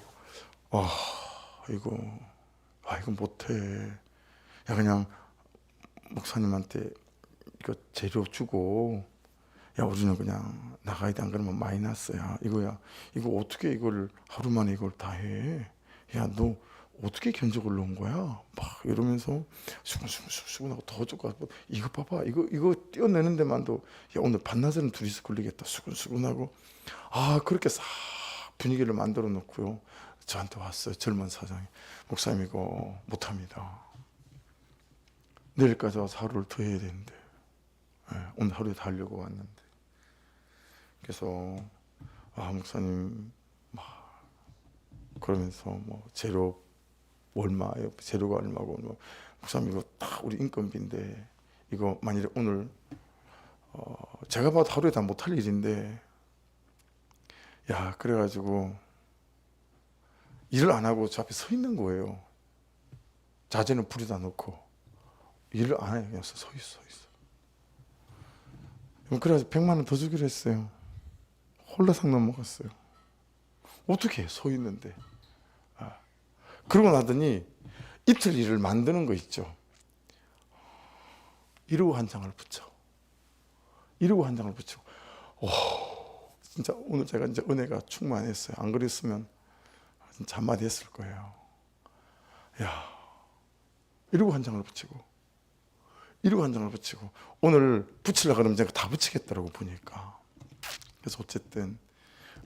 이거 못해. 야, 그냥 목사님한테 이거 재료 주고, 야, 우리는 그냥 나가야 돼. 안 그러면 마이너스야. 이거 어떻게 이걸 하루 만에 이걸 다 해? 야, 너 어떻게 견적을 넣은 거야? 막 이러면서 수근하고 더 주고, 이거 봐봐. 이거 떼어내는 데만도, 야, 오늘 반나절은 둘이서 걸리겠다. 수근하고. 그렇게 싹 분위기를 만들어 놓고요. 저한테 왔어요. 젊은 사장이. 목사님, 이거 못합니다. 내일까지 와서 하루를 더 해야 되는데, 오늘 하루에 다 하려고 왔는데. 그래서 목사님, 그러면서 재료 얼마예요? 재료가 얼마고, 목사님 이거 다 우리 인건비인데 이거 만일에 오늘 제가 봐도 하루에 다 못할 일인데, 야, 그래가지고 일을 안 하고 저 앞에 서 있는 거예요. 자재는 불에다 놓고. 일을 안 해요. 그냥 서 있어. 그래서 100만 원 더 주기로 했어요. 홀라상 넘어갔어요. 어떻게 서 있는데. 그러고 나더니 이틀 일을 만드는 거 있죠. 1호 한 장을 붙여. 1호 한 장을 붙이고, 진짜 오늘 제가 이제 은혜가 충만했어요. 안 그랬으면 진짜 한마디 했을 거예요. 야, 1호 한 장을 붙이고, 1호 한 장을 붙이고, 오늘 붙이려고 그러면 제가 다 붙이겠더라고, 보니까. 그래서 어쨌든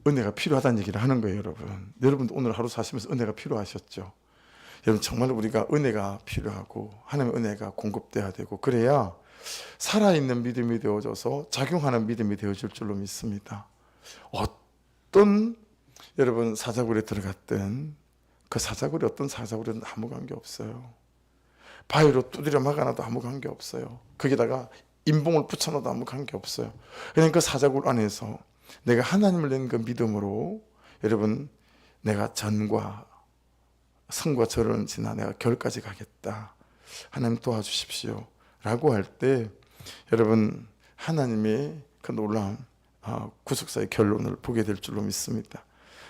은혜가 필요하다는 얘기를 하는 거예요, 여러분. 여러분도 오늘 하루 사시면서 은혜가 필요하셨죠? 여러분, 정말 우리가 은혜가 필요하고 하나님의 은혜가 공급돼야 되고, 그래야 살아있는 믿음이 되어져서 작용하는 믿음이 되어질 줄로 믿습니다. 어떤 여러분 사자굴에 들어갔든 그 사자굴이 어떤 사자굴이든 아무 관계 없어요. 바위로 두드려 막아놔도 아무 관계 없어요. 거기다가 인봉을 붙여놔도 아무 관계 없어요. 그냥 그 사자굴 안에서 내가 하나님을 낸 그 믿음으로 여러분, 내가 전과 성과 절은 지나 내가 결까지 가겠다. 하나님 도와주십시오. 라고 할 때 여러분, 하나님의 그 놀라운 구속사의 결론을 보게 될 줄로 믿습니다.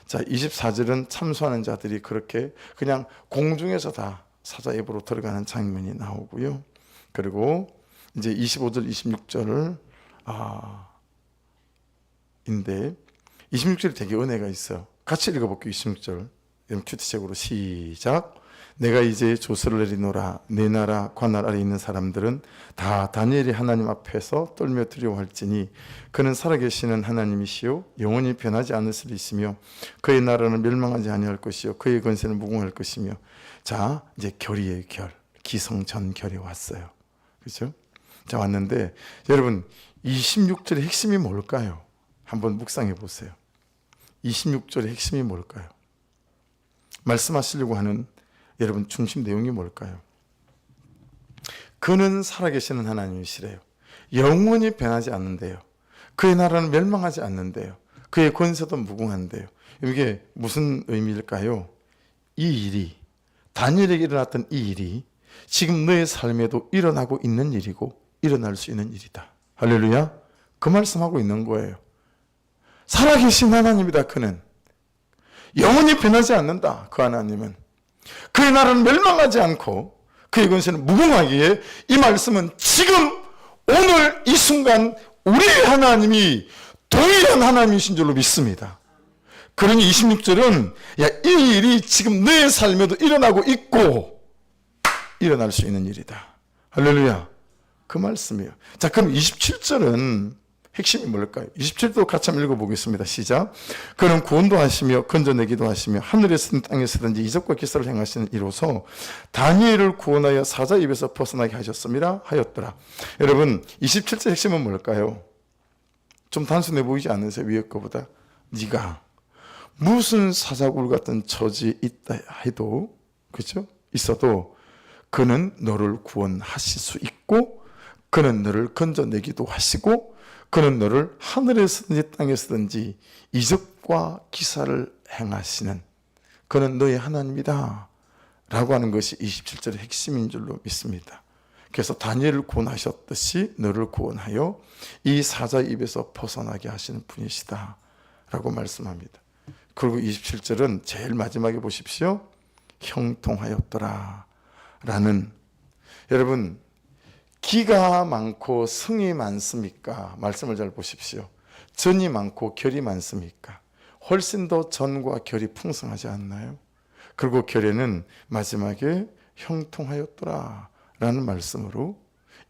자, 24절은 참소하는 자들이 그렇게 그냥 공중에서 다 사자 입으로 들어가는 장면이 나오고요. 그리고 이제 25절, 26절을 인데 26절이 되게 은혜가 있어요. 같이 읽어볼게요. 26절. 큐티책으로 시작. 내가 이제 조서를 내리노라. 내 나라 관할 아래 있는 사람들은 다 다니엘이 하나님 앞에서 떨며 두려워할지니 그는 살아계시는 하나님이시요 영원히 변하지 않을 수이시며 그의 나라는 멸망하지 아니할 것이요 그의 권세는 무궁할 것이며. 자, 이제 결의의 결, 기성전결이 왔어요. 그렇죠? 자, 왔는데 여러분, 26절의 핵심이 뭘까요? 한번 묵상해 보세요. 26절의 핵심이 뭘까요? 말씀하시려고 하는 여러분 중심 내용이 뭘까요? 그는 살아계시는 하나님이시래요. 영원히 변하지 않는데요. 그의 나라는 멸망하지 않는데요. 그의 권세도 무궁한데요. 이게 무슨 의미일까요? 이 일이, 다니엘에게 일어났던 이 일이 지금 너의 삶에도 일어나고 있는 일이고 일어날 수 있는 일이다. 할렐루야. 그 말씀하고 있는 거예요. 살아계신 하나님이다. 그는 영원히 변하지 않는다. 그 하나님은 그의 나라는 멸망하지 않고 그의 권세는 무궁하기에 이 말씀은 지금 오늘 이 순간 우리의 하나님이 동일한 하나님이신 줄로 믿습니다. 그러니 26절은 이 일이 지금 너의 삶에도 일어나고 있고 일어날 수 있는 일이다. 할렐루야. 그 말씀이에요. 자, 그럼 27절은 핵심이 뭘까요? 27도 같이 한번 읽어보겠습니다. 시작. 그는 구원도 하시며 건져내기도 하시며 하늘에서든 땅에서든지 이적과 기사를 행하시는 이로서 다니엘을 구원하여 사자 입에서 벗어나게 하셨습니다. 하였더라. 여러분, 27절 핵심은 뭘까요? 좀 단순해 보이지 않으세요? 위에 거보다. 네가 무슨 사자굴 같은 처지에 있다 해도, 그렇죠? 있어도 그는 너를 구원하실 수 있고 그는 너를 건져내기도 하시고 그는 너를 하늘에서든지 땅에서든지 이적과 기사를 행하시는 그는 너의 하나님이다 라고 하는 것이 27절의 핵심인 줄로 믿습니다. 그래서 다니엘을 구원하셨듯이 너를 구원하여 이 사자 입에서 벗어나게 하시는 분이시다 라고 말씀합니다. 그리고 27절은 제일 마지막에 보십시오. 형통하였더라 라는, 여러분, 기가 많고 성이 많습니까? 말씀을 잘 보십시오. 전이 많고 결이 많습니까? 훨씬 더 전과 결이 풍성하지 않나요? 그리고 결에는 마지막에 형통하였더라 라는 말씀으로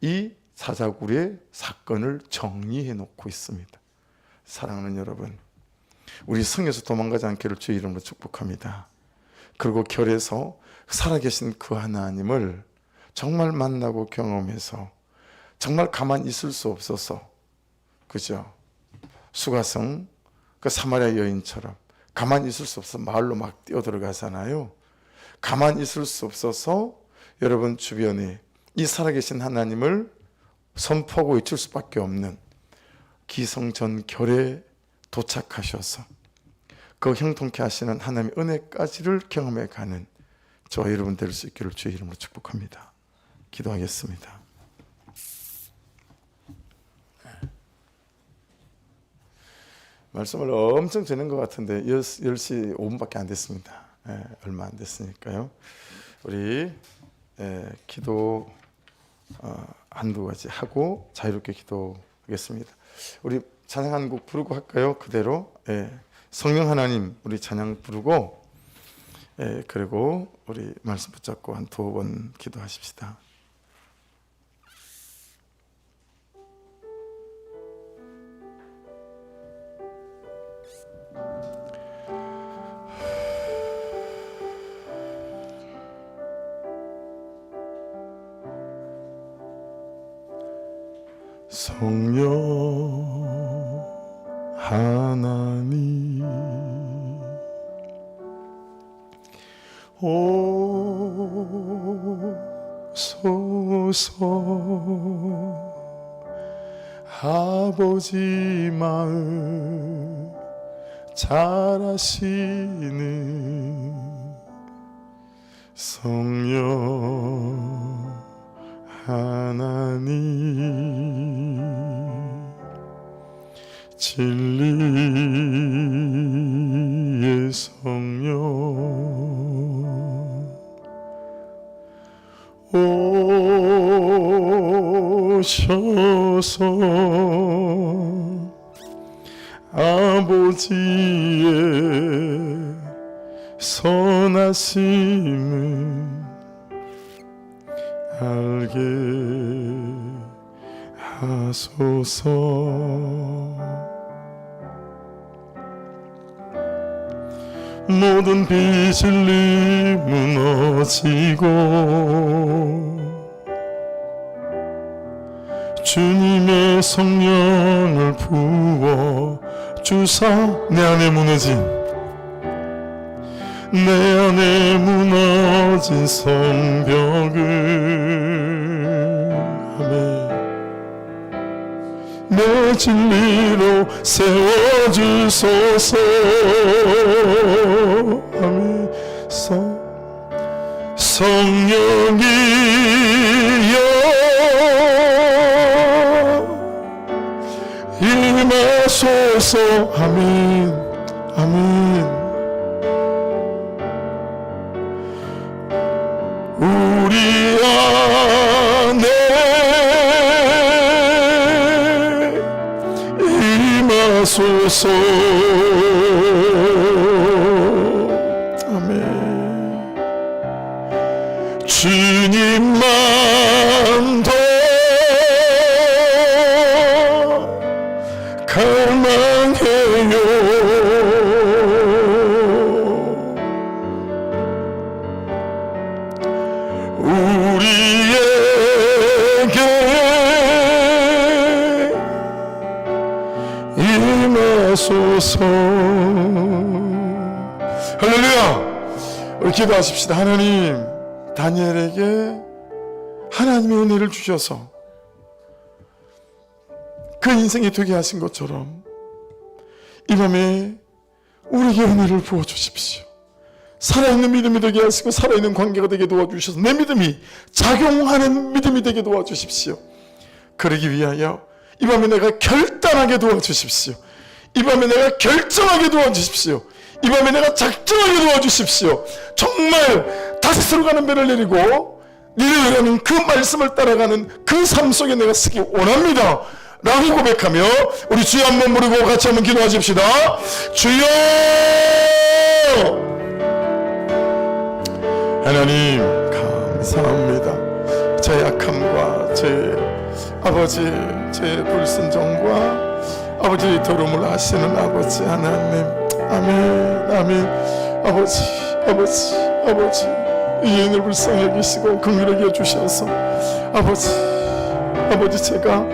이 사자굴의 사건을 정리해 놓고 있습니다. 사랑하는 여러분, 우리 성에서 도망가지 않기를 주의 이름으로 축복합니다. 그리고 결에서 살아계신 그 하나님을 정말 만나고 경험해서 정말 가만히 있을 수 없어서, 그죠? 수가성 그 사마리아 여인처럼 가만히 있을 수 없어서 마을로 막 뛰어들어가잖아요. 가만히 있을 수 없어서 여러분 주변에 이 살아계신 하나님을 선포하고 외칠 수밖에 없는 기성전결에 도착하셔서 그 형통케 하시는 하나님의 은혜까지를 경험해 가는 저와 여러분 될 수 있기를 주의 이름으로 축복합니다. 기도하겠습니다. 말씀을 엄청 드는 것 같은데 10시 5분밖에 안 됐습니다. 얼마 안 됐으니까요. 우리 기도 한두 가지 하고 자유롭게 기도하겠습니다. 우리 찬양 한 곡 부르고 할까요? 그대로. 성령 하나님, 우리 찬양 부르고 그리고 우리 말씀 붙잡고 한 2번 기도하십시다. 성령 하나님 오소서. 아버지 마음 잘 아시는 성령 하나님, 진리의 성령 오셔서 아버지의 선하심을 알게 하소서. 모든 비질리 무너지고 주님의 성령을 부어 주사 내 안에 무너진 성벽을 아멘. 내 진리로 세워주소서. 아멘. 성령이여 임하소서. 아멘. 아멘. 우리 안에 임하소서. 아멘. 주님만 더 갈망해요. 우리에게 임하소서. 할렐루야. 우리 기도하십시다. 하나님, 다니엘에게 하나님의 은혜를 주셔서 그 인생이 되게 하신 것처럼 이 밤에 우리에게 은혜를 부어주십시오. 살아있는 믿음이 되게 하시고 살아있는 관계가 되게 도와주셔서 내 믿음이 작용하는 믿음이 되게 도와주십시오. 그러기 위하여 이 밤에 내가 결단하게 도와주십시오. 이 밤에 내가 결정하게 도와주십시오. 이 밤에 내가 작정하게 도와주십시오. 정말 다스스로 가는 배를 내리고 니네가는 그 말씀을 따라가는 그 삶 속에 내가 쓰기 원합니다 라고 고백하며 우리 주여 한번 부르고 같이 한번 기도하십시다. 주여. 하나님 감사합니다. 제 약함과 제 아버지 제 불순종과 아버지 더러움을 아시는 아버지 하나님. 아멘. 아멘. 아버지 이인을 불쌍히 여기시고 긍휼하게 해주셔서 아버지 제가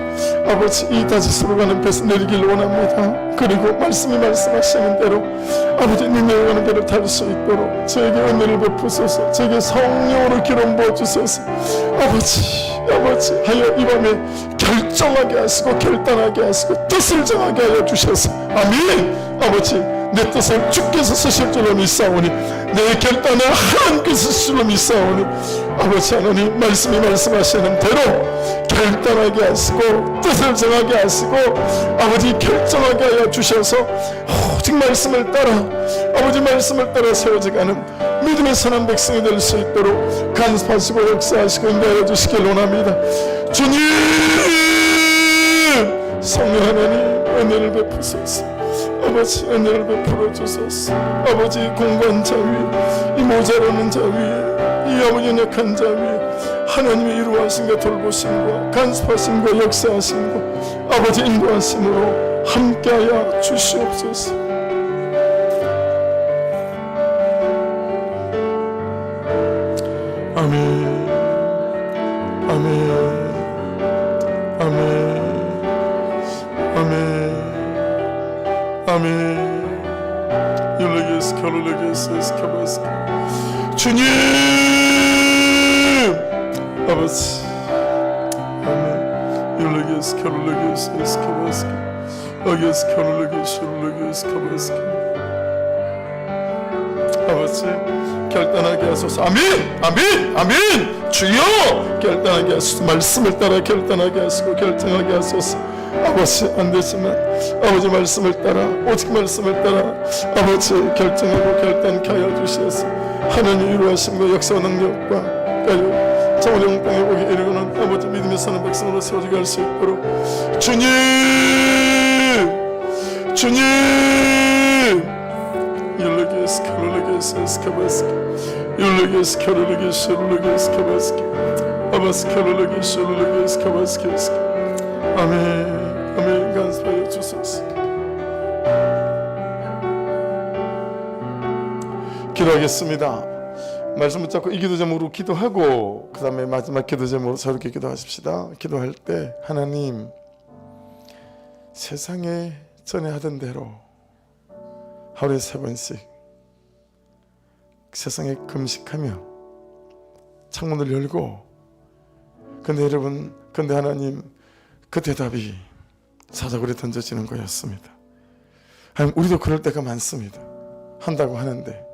이 다시스로 가는 배에서 내리길 원합니다. 그리고 말씀이 말씀하시는 대로 아버지 니네에 가는 배를 탈 수 있도록 저에게 은혜를 베푸소서. 저에게 성령으로 기름 부어주소서. 아버지 하여 이 밤에 결정하게 하시고 결단하게 하시고 뜻을 정하게 하여 주셔서 아멘. 아버지 내 뜻을 주께서 쓰실 줄로 믿사오니 내 결단을 하나님께서 쓰실 줄로 믿사오니 아버지 하나님 말씀이 말씀하시는 대로 결단하게 하시고 뜻을 정하게 하시고 아버지 결정하게 하여 주셔서 오직 말씀을 따라 아버지 말씀을 따라 세워져가는 믿음의 선한 백성이 될 수 있도록 간섭하시고 역사하시고 인도하여 주시길 원합니다. 주님 성령 하나님 은혜를 베푸소서. 아버지 은혜를 베풀어 주소서. 아버지 공부한 자 위에 이 모자라는 자 위에 이 아버지 연약한 자 위에 하나님의 이루하심과 돌보심과 간섭하심과 역사하심과 아버지 인도하심으로 함께하여 주시옵소서. 아멘 아멘 아멘 아멘 아멘. 율레게스 켜르레게스 에스카바스 주님 아버지 아멘. 율레게스 켜르레게스 에스카바스 어게스 켜르레게스 율레게스 카바스 아버지 결단하게 하소서. 아멘 아멘 아멘. 주여 결단하게 하소서. 말씀을 따라 결단하게 하시고 결정하게 하소서. 아버지 안되지만 아버지 말씀을 따라 오직 말씀을 따라 아버지 결정하고 결단케 하여 주시옵소서. 하나님 이루하심과 역사 능력과 가요 정령 땅에 오게 이르고는 아버지 믿음의 사는 백성으로 세워지게 할 수 있도록 주님 주님 율레게스 켜르레게스 에스카바스 율레게스 켜르레게스 율레게스 카바스 아바스 켜르레게스 율레게스 카바스 아멘 아멘. 간섭하여 주소서. 기도하겠습니다. 말씀 붙잡고 이 기도 제목으로 기도하고 그 다음에 마지막 기도 제목으로 저렇게 기도하십시다. 기도할 때 하나님 세상에 전에 하던 대로 하루에 3번씩 세상에 금식하며 창문을 열고 근데 여러분 근데 하나님 그 대답이 사자굴에 던져지는 거였습니다. 하나님 우리도 그럴 때가 많습니다. 한다고 하는데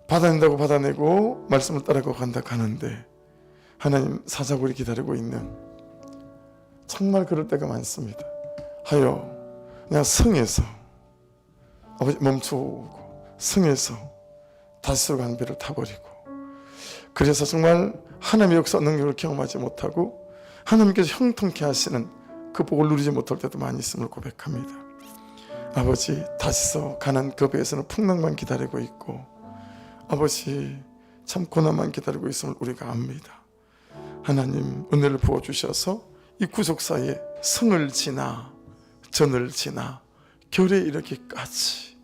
받아낸다고 받아내고 말씀을 따라가고 간다고 하는데 하나님 사자굴이 기다리고 있는 정말 그럴 때가 많습니다. 하여 그냥 성에서 아버지 멈추고 성에서 다시스로 가는 배를 타버리고 그래서 정말 하나님의 역사 능력을 경험하지 못하고 하나님께서 형통케 하시는 그 복을 누리지 못할 때도 많이 있음을 고백합니다. 아버지 다시서 가난 그 배에서는 풍랑만 기다리고 있고 아버지 참 고난만 기다리고 있음을 우리가 압니다. 하나님 은혜를 부어주셔서 이 구속사에 성을 지나 전을 지나 결에 이르기까지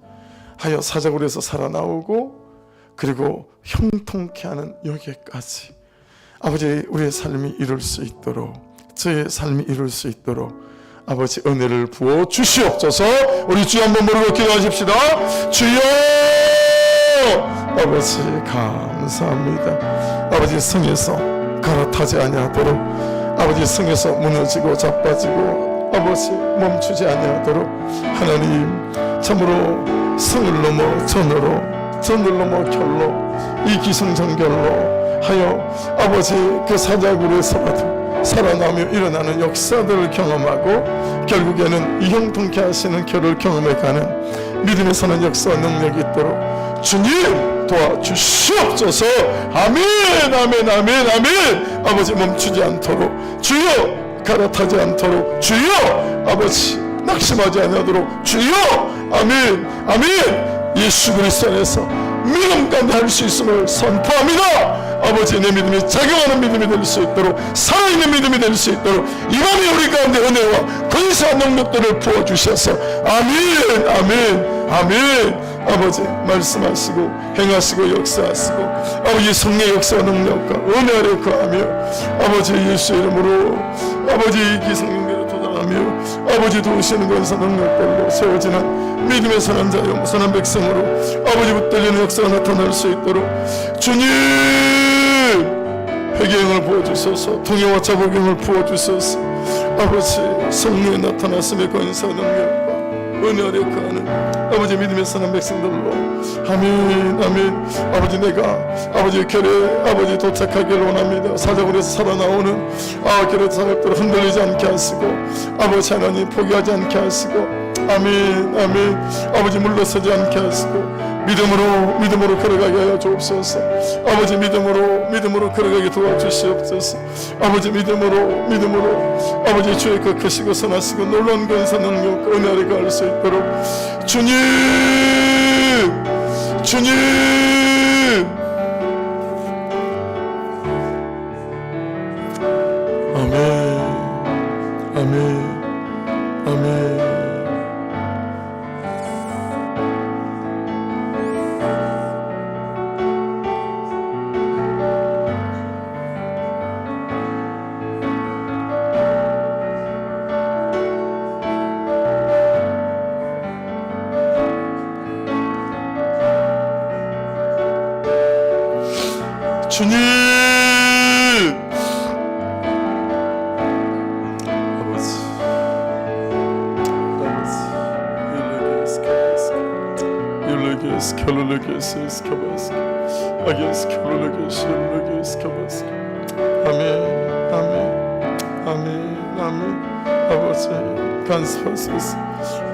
하여 사자굴에서 살아나오고 그리고 형통케 하는 여기까지 아버지 우리의 삶이 이룰 수 있도록 저의 삶이 이룰 수 있도록 아버지 은혜를 부어 주시옵소서. 우리 주여 한번 부르고 기도하십시다. 주여 아버지 감사합니다. 아버지 성에서 갈아타지 아니하도록 아버지 성에서 무너지고 자빠지고 아버지 멈추지 아니하도록 하나님 참으로 성을 넘어 전을 넘어 결로 이 기승전결로 하여 아버지 그 사자굴에서라도 살아나며 일어나는 역사들을 경험하고 결국에는 이 형통케 하시는 결을 경험해가는 믿음에 서는 역사와 능력이 있도록 주님 도와주시옵소서. 아멘 아멘 아멘 아멘. 아버지 멈추지 않도록 주여 갈아타지 않도록 주여 아버지 낙심하지 않도록 주여 아멘 아멘. 예수 그리스도 안에서 믿음 가운데 할 수 있음을 선포합니다. 아버지 내 믿음이 작용하는 믿음이 될 수 있도록 살아있는 믿음이 될 수 있도록 이 밤에 우리 가운데 은혜와 근사한 능력들을 부어주셔서 아멘 아멘 아멘. 아버지 말씀하시고 행하시고 역사하시고 아버지 성령의 역사와 능력과 은혜 아래 거하며 아버지 예수 이름으로 아버지 기성경계를 도달하며 아버지 도우시는 권사 능력들로 세워지는 믿음의 선한 자요 선한 백성으로 아버지 붙들리는 역사가 나타날 수 있도록 주님 회개형을 부어주소서. 통해와 자복형을 부어주소서. 아버지 성령의 나타났음의 권사 능력과 은혜 아래 거하는 아버지 믿음의 사는 백성들로 아멘 아멘. 아버지 내가 아버지 결에 아버지 도착하기를 원합니다. 사자굴에서 살아나오는 결의 사역들을 흔들리지 않게 하시고 아버지 하나님 포기하지 않게 하시고 아멘 아멘. 아버지 물러서지 않게 하시고 믿음으로 걸어가게 하여 주옵소서. 아버지 믿음으로 걸어가게 도와주시옵소서. 아버지 믿음으로 아버지 주의 그 크시고 선하시고 놀라운 권세 능력 은혜 아래 거할 수 있도록 주님 아멘 아멘 아멘. 주님 아버지 간섭할 수 있어.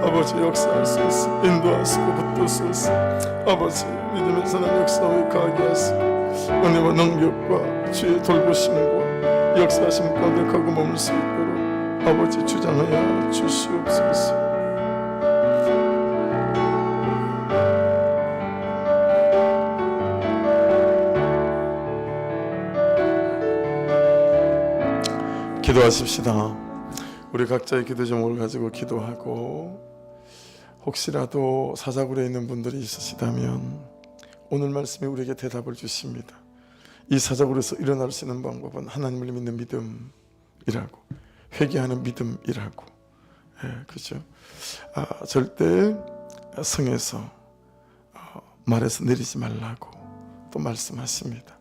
아버지 역사할 수 있어. 인도하시고 붙드소서. 아버지 믿음의 사람 역사에 가게 하시고 은혜와 능력과 주의 돌보심과 역사하심 가운데 가고 머물 수 있도록 아버지 주장하여 주시옵소서. 기도하십시다. 우리 각자의 기도 제목을 가지고 기도하고 혹시라도 사자굴에 있는 분들이 있으시다면 오늘 말씀이 우리에게 대답을 주십니다. 이 사자굴에서 일어날 수 있는 방법은 하나님을 믿는 믿음이라고, 회개하는 믿음이라고. 그죠? 절대 성에서 말에서 내리지 말라고 또 말씀하십니다.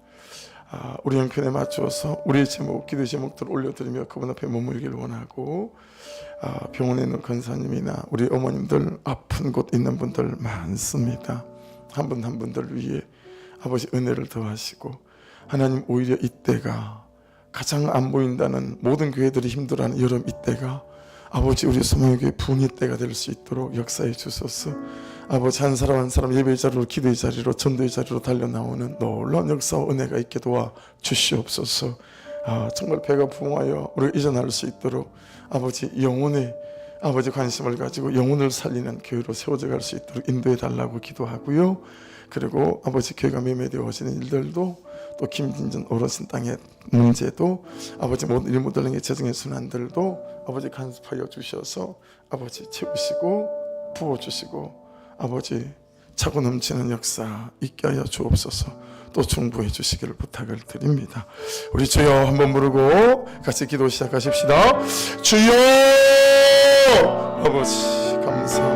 우리 형편에 맞추어서 우리의 제목, 기도 제목들을 올려드리며 그분 앞에 머물기를 원하고, 병원에 있는 권사님이나 우리 어머님들 아픈 곳 있는 분들 많습니다. 한 분 한 분들 위해 아버지 은혜를 더하시고, 하나님 오히려 이때가 가장 안 보인다는 모든 교회들이 힘들어하는 여름 이때가 아버지 우리 소망교회 부흥의 때가 될 수 있도록 역사해 주소서. 아버지 한 사람 한 사람 예배의 자리로, 기도의 자리로, 전도의 자리로 달려나오는 놀라운 역사와 은혜가 있게 도와 주시옵소서. 정말 배가 부흥하여 우리가 이전할 수 있도록 아버지 영혼의 아버지 관심을 가지고 영혼을 살리는 교회로 세워져 갈 수 있도록 인도해 달라고 기도하고요. 그리고 아버지 교회가 매매되어지는 일들도, 또 김진전 어르신 땅의 문제도, 아버지 모든 일 못하는 재정의 순환들도 아버지 간섭하여 주셔서 아버지 채우시고 부어주시고 아버지 차고 넘치는 역사 있게 하여 주옵소서. 또 중보해 주시기를 부탁을 드립니다. 우리 주여 한번 부르고 같이 기도 시작하십시다. 주여 아버지 감사합니다.